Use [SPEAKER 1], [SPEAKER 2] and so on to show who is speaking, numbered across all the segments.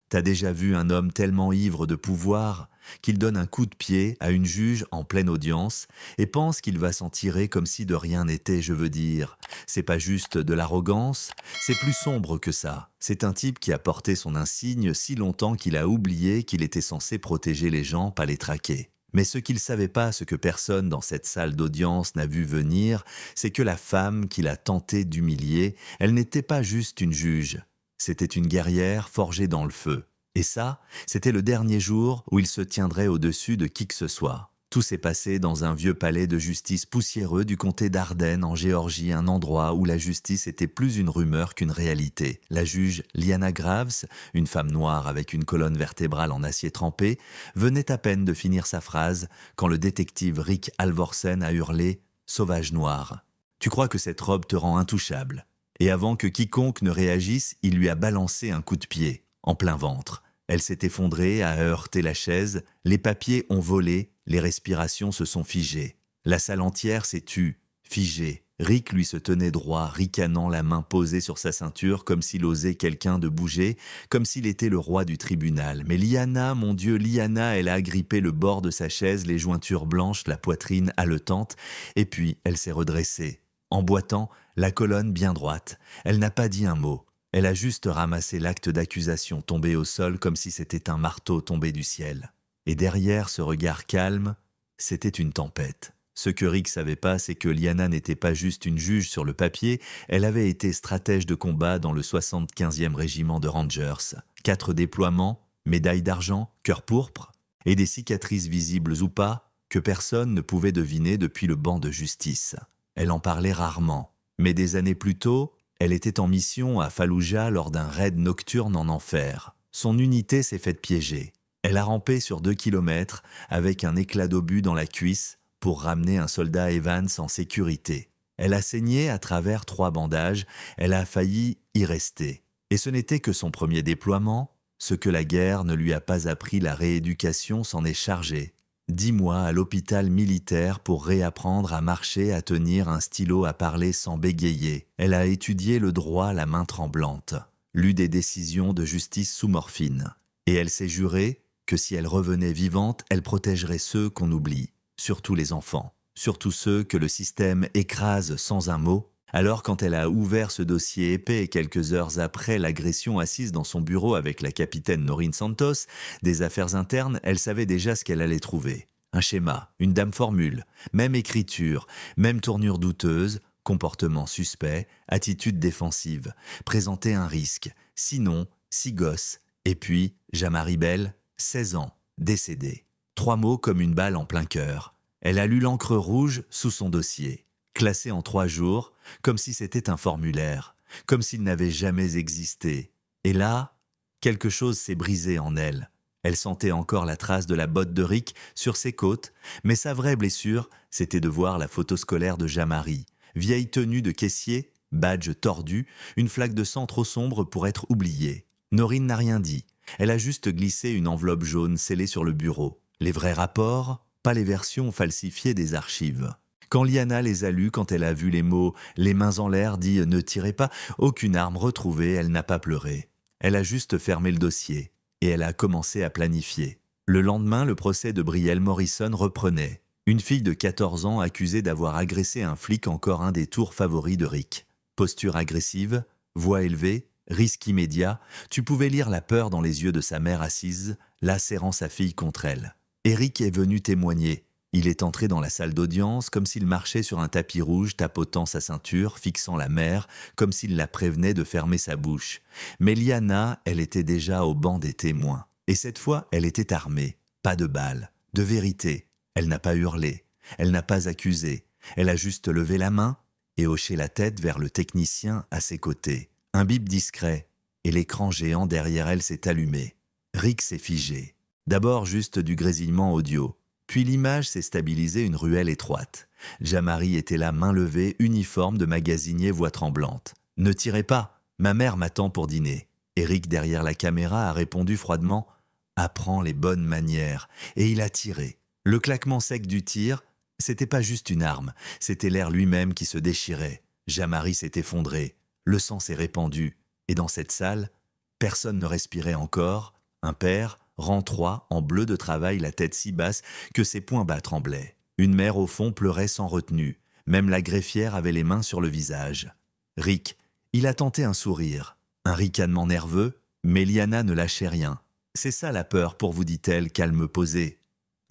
[SPEAKER 1] T'as déjà vu un homme tellement ivre de pouvoir qu'il donne un coup de pied à une juge en pleine audience et pense qu'il va s'en tirer comme si de rien n'était, je veux dire. C'est pas juste de l'arrogance, c'est plus sombre que ça. C'est un type qui a porté son insigne si longtemps qu'il a oublié qu'il était censé protéger les gens, pas les traquer. Mais ce qu'il savait pas, ce que personne dans cette salle d'audience n'a vu venir, c'est que la femme qu'il a tenté d'humilier, elle n'était pas juste une juge. C'était une guerrière forgée dans le feu. Et ça, c'était le dernier jour où il se tiendrait au-dessus de qui que ce soit. Tout s'est passé dans un vieux palais de justice poussiéreux du comté d'Ardennes en Géorgie, un endroit où la justice était plus une rumeur qu'une réalité. La juge Liana Graves, une femme noire avec une colonne vertébrale en acier trempé, venait à peine de finir sa phrase quand le détective Rick Alvorsen a hurlé « Sauvage noir ». Tu crois que cette robe te rend intouchable. Et avant que quiconque ne réagisse, il lui a balancé un coup de pied, en plein ventre. Elle s'est effondrée, a heurté la chaise, les papiers ont volé, les respirations se sont figées. La salle entière s'est tue, figée. Rick lui se tenait droit, ricanant la main posée sur sa ceinture comme s'il osait quelqu'un de bouger, comme s'il était le roi du tribunal. Mais Liana, mon Dieu, Liana, elle a agrippé le bord de sa chaise, les jointures blanches, la poitrine haletante, et puis elle s'est redressée. En boitant, la colonne bien droite, elle n'a pas dit un mot. Elle a juste ramassé l'acte d'accusation tombé au sol comme si c'était un marteau tombé du ciel. Et derrière ce regard calme, c'était une tempête. Ce que Rick savait pas, c'est que Liana n'était pas juste une juge sur le papier, elle avait été stratège de combat dans le 75e régiment de Rangers. 4 déploiements, médaille d'argent, cœur pourpre, et des cicatrices visibles ou pas, que personne ne pouvait deviner depuis le banc de justice. Elle en parlait rarement, mais des années plus tôt, elle était en mission à Fallujah lors d'un raid nocturne en enfer. Son unité s'est faite piéger. Elle a rampé sur 2 kilomètres avec un éclat d'obus dans la cuisse pour ramener un soldat Evans en sécurité. Elle a saigné à travers 3 bandages, elle a failli y rester. Et ce n'était que son premier déploiement, ce que la guerre ne lui a pas appris, la rééducation s'en est chargée. 10 mois à l'hôpital militaire pour réapprendre à marcher, à tenir un stylo, à parler sans bégayer. Elle a étudié le droit la main tremblante, lu des décisions de justice sous morphine. Et elle s'est jurée que si elle revenait vivante, elle protégerait ceux qu'on oublie, surtout les enfants, surtout ceux que le système écrase sans un mot. Alors quand elle a ouvert ce dossier épais quelques heures après l'agression assise dans son bureau avec la capitaine Noreen Santos, des affaires internes, elle savait déjà ce qu'elle allait trouver. Un schéma, une dame formule, même écriture, même tournure douteuse, comportement suspect, attitude défensive, présenter un risque, sinon, 6 gosses, et puis, Jamari Bell, 16 ans, décédée. 3 mots comme une balle en plein cœur. Elle a lu l'encre rouge sous son dossier. Classé en 3 jours, comme si c'était un formulaire, comme s'il n'avait jamais existé. Et là, quelque chose s'est brisé en elle. Elle sentait encore la trace de la botte de Rick sur ses côtes, mais sa vraie blessure, c'était de voir la photo scolaire de Jamari. Vieille tenue de caissier, badge tordu, une flaque de sang trop sombre pour être oubliée. Noreen n'a rien dit. Elle a juste glissé une enveloppe jaune scellée sur le bureau. Les vrais rapports, pas les versions falsifiées des archives. Quand Liana les a lus, quand elle a vu les mots « les mains en l'air » dit « ne tirez pas », aucune arme retrouvée, elle n'a pas pleuré. Elle a juste fermé le dossier et elle a commencé à planifier. Le lendemain, le procès de Brielle Morrison reprenait. Une fille de 14 ans accusée d'avoir agressé un flic, encore un des tours favoris de Rick. Posture agressive, voix élevée, risque immédiat, tu pouvais lire la peur dans les yeux de sa mère assise, là serrant sa fille contre elle. Eric est venu témoigner. Il est entré dans la salle d'audience comme s'il marchait sur un tapis rouge, tapotant sa ceinture, fixant la mère, comme s'il la prévenait de fermer sa bouche. Mais Liana, elle était déjà au banc des témoins. Et cette fois, elle était armée. Pas de balles, de vérité. Elle n'a pas hurlé, elle n'a pas accusé. Elle a juste levé la main et hoché la tête vers le technicien à ses côtés. Un bip discret, et l'écran géant derrière elle s'est allumé. Rick s'est figé. D'abord juste du grésillement audio. Puis l'image s'est stabilisée, une ruelle étroite. Jamari était là, main levée, uniforme de magasinier, voix tremblante. « Ne tirez pas, ma mère m'attend pour dîner. » Eric, derrière la caméra, a répondu froidement « Apprends les bonnes manières. » Et il a tiré. Le claquement sec du tir, c'était pas juste une arme, c'était l'air lui-même qui se déchirait. Jamari s'est effondré, le sang s'est répandu, et dans cette salle, personne ne respirait encore, Un père, rang 3, en bleu de travail, la tête si basse que ses poings bas tremblaient. Une mère au fond pleurait sans retenue. Même la greffière avait les mains sur le visage. Rick, il a tenté un sourire. Un ricanement nerveux, mais Liana ne lâchait rien. « C'est ça la peur pour vous, dit-elle, calme posée. »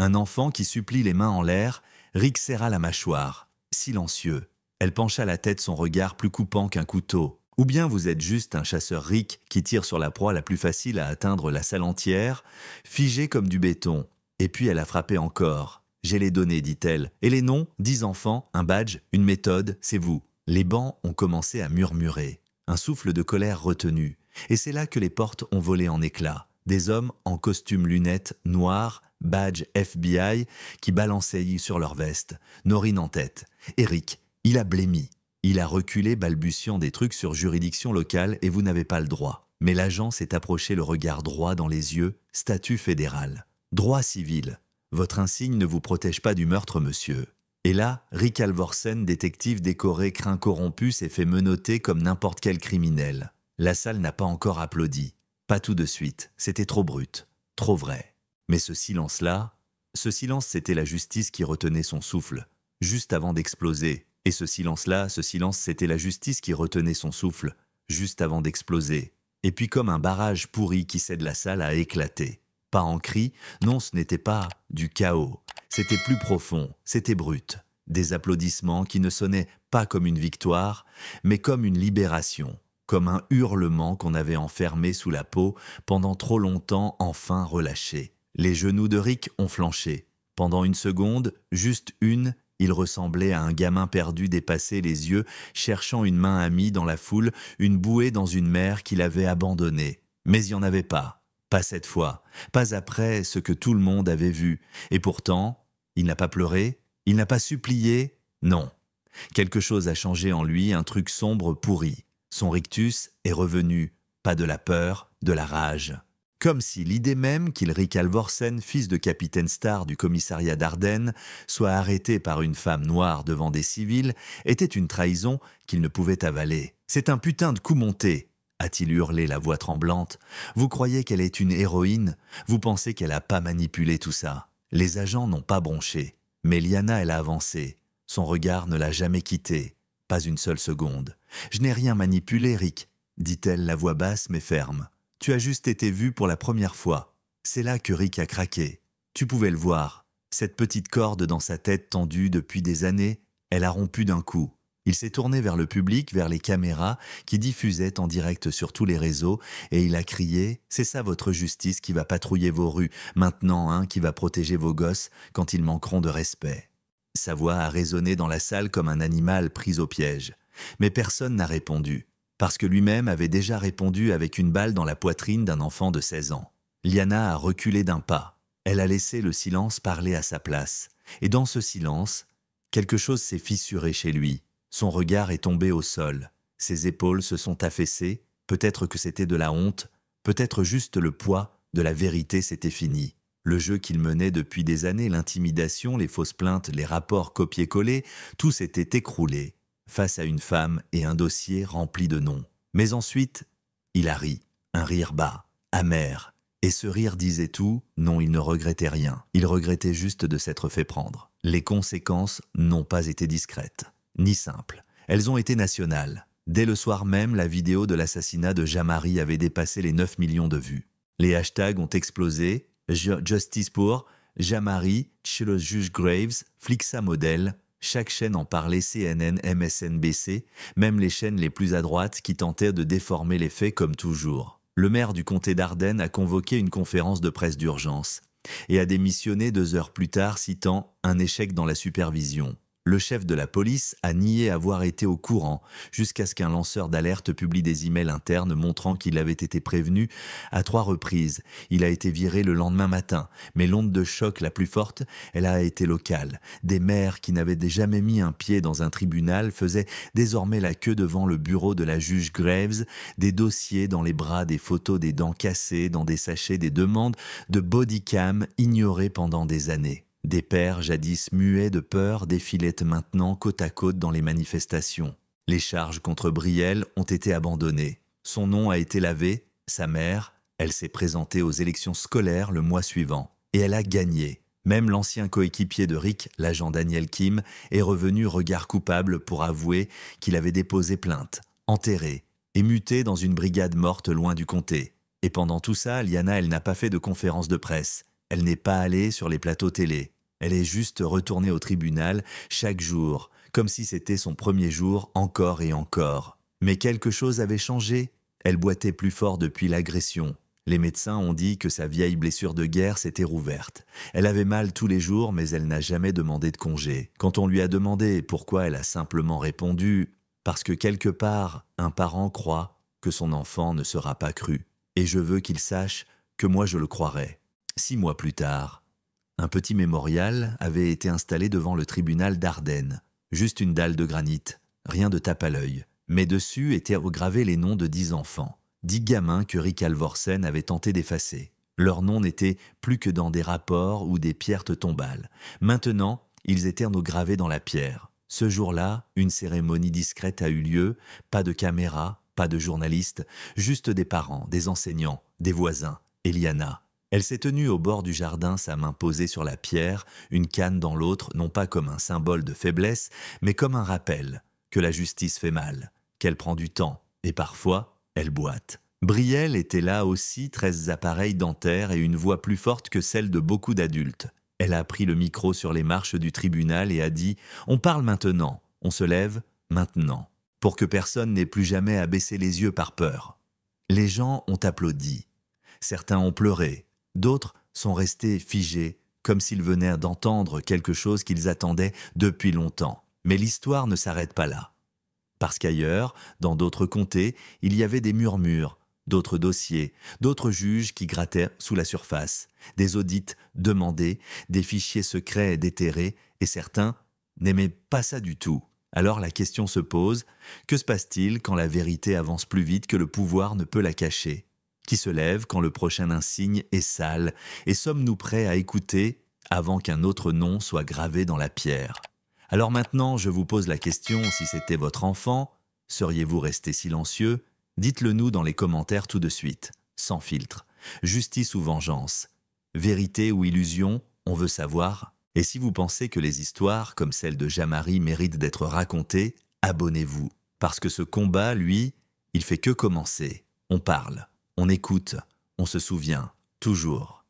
[SPEAKER 1] Un enfant qui supplie les mains en l'air, Rick serra la mâchoire. Silencieux. Elle pencha la tête, son regard plus coupant qu'un couteau. Ou bien vous êtes juste un chasseur Rick qui tire sur la proie la plus facile à atteindre la salle entière, figé comme du béton. Et puis elle a frappé encore. « J'ai les données, dit-elle. Et les noms, 10 enfants, un badge, une méthode, c'est vous. » Les bancs ont commencé à murmurer. Un souffle de colère retenu. Et c'est là que les portes ont volé en éclats. Des hommes en costume lunettes noirs, badge FBI, qui balançaient sur leur veste, Norine en tête. Eric, il a blêmi. Il a reculé, balbutiant des trucs sur juridiction locale et vous n'avez pas le droit. Mais l'agent s'est approché, le regard droit dans les yeux, statut fédéral. Droit civil. Votre insigne ne vous protège pas du meurtre, monsieur. Et là, Rick Alvorsen, détective décoré, crin corrompu, s'est fait menotter comme n'importe quel criminel. La salle n'a pas encore applaudi. Pas tout de suite, c'était trop brut, trop vrai. Mais ce silence-là, c'était la justice qui retenait son souffle, juste avant d'exploser. Et ce silence-là, c'était la justice qui retenait son souffle, juste avant d'exploser. Et puis comme un barrage pourri qui cède la salle a éclaté. Pas en cris, non, ce n'était pas du chaos. C'était plus profond, c'était brut. Des applaudissements qui ne sonnaient pas comme une victoire, mais comme une libération. Comme un hurlement qu'on avait enfermé sous la peau pendant trop longtemps, enfin relâché. Les genoux de Rick ont flanché. Pendant une seconde, juste une, il ressemblait à un gamin perdu, dépassé, les yeux cherchant une main amie dans la foule, une bouée dans une mer qu'il avait abandonnée. Mais il n'y en avait pas. Pas cette fois. Pas après ce que tout le monde avait vu. Et pourtant, il n'a pas pleuré, il n'a pas supplié, non. Quelque chose a changé en lui, un truc sombre pourri. Son rictus est revenu, pas de la peur, de la rage. Comme si l'idée même qu'il, Rick Alvorsen, fils de capitaine Star du commissariat d'Ardennes, soit arrêté par une femme noire devant des civils, était une trahison qu'il ne pouvait avaler. « C'est un putain de coup monté !» a-t-il hurlé, la voix tremblante. « Vous croyez qu'elle est une héroïne? Vous pensez qu'elle n'a pas manipulé tout ça ?» Les agents n'ont pas bronché, mais Liana, elle a avancé. Son regard ne l'a jamais quitté. Pas une seule seconde. « Je n'ai rien manipulé, Rick, » dit-elle, la voix basse mais ferme. « Tu as juste été vu pour la première fois. » C'est là que Rick a craqué. Tu pouvais le voir. Cette petite corde dans sa tête tendue depuis des années, elle a rompu d'un coup. Il s'est tourné vers le public, vers les caméras qui diffusaient en direct sur tous les réseaux, et il a crié « C'est ça votre justice qui va patrouiller vos rues, maintenant, hein, qui va protéger vos gosses quand ils manqueront de respect. » Sa voix a résonné dans la salle comme un animal pris au piège. Mais personne n'a répondu, parce que lui-même avait déjà répondu avec une balle dans la poitrine d'un enfant de 16 ans. Liana a reculé d'un pas. Elle a laissé le silence parler à sa place. Et dans ce silence, quelque chose s'est fissuré chez lui. Son regard est tombé au sol. Ses épaules se sont affaissées. Peut-être que c'était de la honte, peut-être juste le poids de la vérité, c'était fini. Le jeu qu'il menait depuis des années, l'intimidation, les fausses plaintes, les rapports copiés-collés, tout s'était écroulé face à une femme et un dossier rempli de noms. Mais ensuite, il a ri, un rire bas, amer. Et ce rire disait tout, non, il ne regrettait rien. Il regrettait juste de s'être fait prendre. Les conséquences n'ont pas été discrètes, ni simples. Elles ont été nationales. Dès le soir même, la vidéo de l'assassinat de Jamari avait dépassé les 9 millions de vues. Les hashtags ont explosé. Justice pour Jamari, chez le juge Graves, Flixa Model. Chaque chaîne en parlait, CNN, MSNBC, même les chaînes les plus à droite qui tentaient de déformer les faits comme toujours. Le maire du comté d'Ardennes a convoqué une conférence de presse d'urgence et a démissionné 2 heures plus tard, citant un échec dans la supervision. Le chef de la police a nié avoir été au courant jusqu'à ce qu'un lanceur d'alerte publie des emails internes montrant qu'il avait été prévenu à 3 reprises. Il a été viré le lendemain matin, mais l'onde de choc la plus forte, elle a été locale. Des maires qui n'avaient jamais mis un pied dans un tribunal faisaient désormais la queue devant le bureau de la juge Graves, des dossiers dans les bras, des photos des dents cassées, dans des sachets, des demandes de bodycam ignorées pendant des années. Des pères jadis muets de peur défilaient maintenant côte à côte dans les manifestations. Les charges contre Brielle ont été abandonnées. Son nom a été lavé, sa mère, Elle s'est présentée aux élections scolaires le mois suivant, et elle a gagné. Même l'ancien coéquipier de Rick, l'agent Daniel Kim, est revenu regard coupable pour avouer qu'il avait déposé plainte, enterré et muté dans une brigade morte loin du comté. Et pendant tout ça, Liana, elle n'a pas fait de conférence de presse. Elle n'est pas allée sur les plateaux télé. Elle est juste retournée au tribunal chaque jour, comme si c'était son premier jour encore et encore. Mais quelque chose avait changé. Elle boitait plus fort depuis l'agression. Les médecins ont dit que sa vieille blessure de guerre s'était rouverte. Elle avait mal tous les jours, mais elle n'a jamais demandé de congé. Quand on lui a demandé pourquoi, elle a simplement répondu « Parce que quelque part, un parent croit que son enfant ne sera pas cru. Et je veux qu'il sache que moi je le croirai. » 6 mois plus tard, un petit mémorial avait été installé devant le tribunal d'Ardennes. Juste une dalle de granit, rien de tape à l'œil. Mais dessus étaient gravés les noms de 10 enfants. 10 gamins que Rick Alvorsen avait tenté d'effacer. Leurs noms n'étaient plus que dans des rapports ou des pierres tombales. Maintenant, ils étaient gravés dans la pierre. Ce jour-là, une cérémonie discrète a eu lieu, pas de caméra, pas de journalistes, juste des parents, des enseignants, des voisins, et Liana. Elle s'est tenue au bord du jardin, sa main posée sur la pierre, une canne dans l'autre, non pas comme un symbole de faiblesse, mais comme un rappel que la justice fait mal, qu'elle prend du temps, et parfois, elle boite. Brielle était là aussi, 13 appareils dentaires et une voix plus forte que celle de beaucoup d'adultes. Elle a pris le micro sur les marches du tribunal et a dit « On parle maintenant, on se lève maintenant », pour que personne n'ait plus jamais à baisser les yeux par peur. Les gens ont applaudi. Certains ont pleuré, d'autres sont restés figés, comme s'ils venaient d'entendre quelque chose qu'ils attendaient depuis longtemps. Mais l'histoire ne s'arrête pas là. Parce qu'ailleurs, dans d'autres comtés, il y avait des murmures, d'autres dossiers, d'autres juges qui grattaient sous la surface, des audits demandés, des fichiers secrets déterrés, et certains n'aimaient pas ça du tout. Alors la question se pose, que se passe-t-il quand la vérité avance plus vite que le pouvoir ne peut la cacher? Qui se lève quand le prochain insigne est sale, et sommes-nous prêts à écouter avant qu'un autre nom soit gravé dans la pierre? Alors maintenant, je vous pose la question, si c'était votre enfant, seriez-vous resté silencieux? Dites-le nous dans les commentaires tout de suite, sans filtre. Justice ou vengeance? Vérité ou illusion? On veut savoir. Et si vous pensez que les histoires, comme celle de Jean-Marie, méritent d'être racontées, abonnez-vous. Parce que ce combat, lui, il fait que commencer. On parle, on écoute, on se souvient, toujours.